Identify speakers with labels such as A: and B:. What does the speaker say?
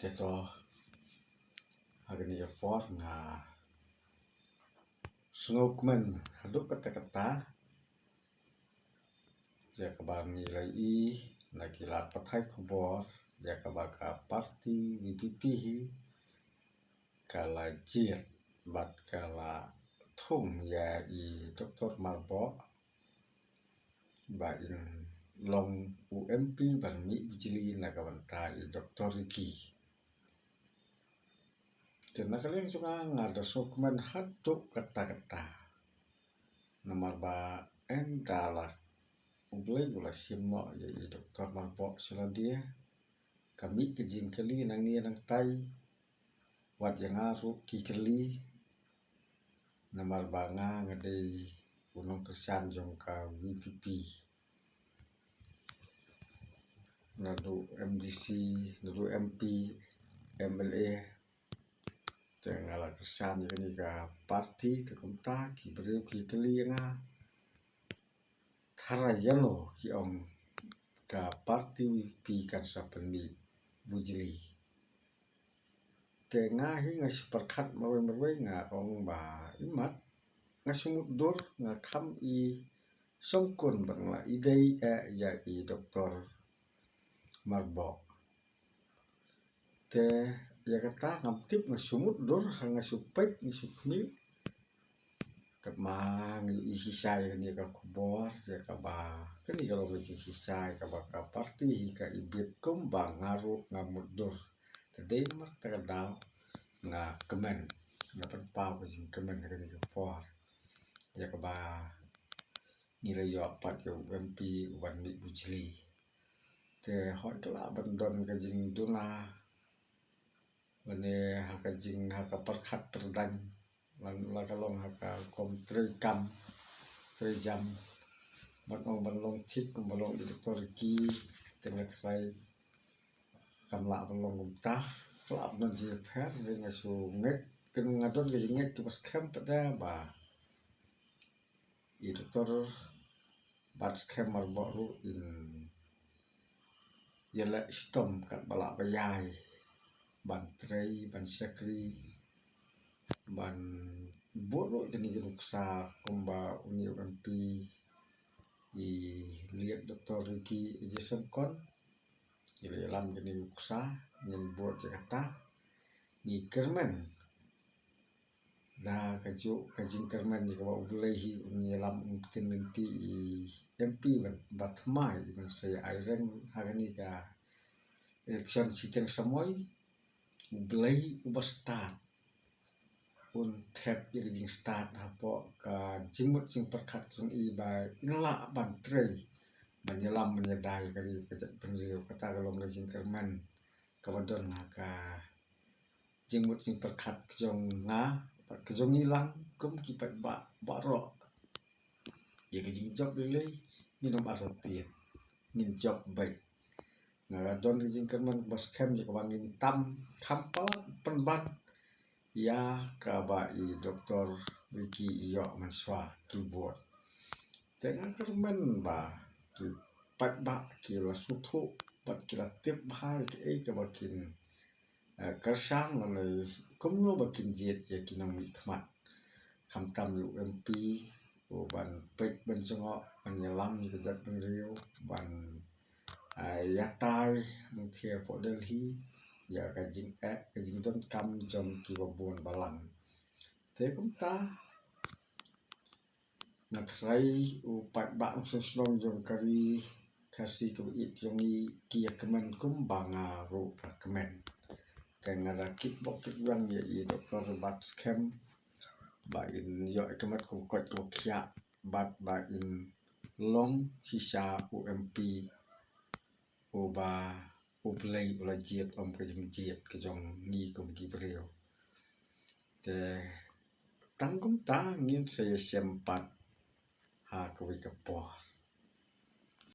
A: Teto agni por nga snowman haduk kata-kata ya kabang nilai nakilat pathai kubor ya kabaka parti VPP kala jit bat kala thum ya Dr. Marbo ba in long UMP ban mi bijili nagawanta Dr. Ricky tena kalian juga ngada sokman haduk kata-kata nomor ba endala ublay gula simno ya Dr. Marbo sila dia kami kejing kali nang nang tai wat yang aru kikeli nomor ba nga ngadai unong kesan jong ka VPP nadu MDC nadu MP MLA tengala kesan ni ka parti tekumta ki beriu ki keli nga tharayano ki ong ka parti VPP kan sapeni bujili tengahi nga superkat marwe nga ong ba imat nga sumudur nga kham songkun bangla idei ya Dr. Marbo te ya kata ngamtip nga sumudur nga supet nga sukmi tamang isisay ni ka kubor ya ka ba kani kalau isisay ka ba ka parti ka ibit kumbang ngaru nga mudur today naman tagadaw nga kemen nga pagpaw kasi kemen nga ni for ya ka ba nilai yo pat yo MP wan mi bujli te hot la bandon ka jing duna wane haka jing haka perkhat terdan lan la kalong haka kom 3 jam balong thik balong Dr. Ki tengah trai kamla balong gumta klap non ji pher nga su nget ken ngadon ke nget tu pas camp pada ba Dr. bat camp Marbo ru in yala stom kat bala bayai ban trei ban sakri ban boro jeni ruksa kumba uni MP lihat Dr. Ricky Jason kon ile lam jeni ruksa nyen bot Jakarta ni kermen da kaju kajing kermen ni kawa ulehi uni lam umtin nanti MP bat mai ban saya iron hari ka election siteng samoy ulehi ubastat un tap ya jing start hapo ka jimut sing perkhat sung ba ngla ban trei menyelam menyedai kali kejat penriu kata kalau ngajing kerman kawadon ka jimut sing perkhat kejong nga kejong hilang kum kipat ba ro ya kejing job lele ni nom artian nin job baik ngaradon kejing kerman bos kem ya kawangin tam kampal penban ya kabai Dr. Ricky iyo manswa keyboard tengah kermen ba ki pat ba ki la suthu pat ki la tip hai ke bakin kersang ngai kumno bakin jet ya kinong khmat khamtam UMP ban pek ban songo penyelam ke jat penriu ban yatai ngthia for Delhi ya kajing don kam jom ki babon balang te kumta na trai upat ba susnom jom kari kasi ko jong ki kemen kum banga ro kemen tengah rakit bok yang ya Dr. Bat scam ba in yo kemet ko kot ko kya bat ba in long sisa UMP oba ublay ula jet om kejing jet kejong ni kum ki brio te tangkum ta ngin saya sempat ha ko kapor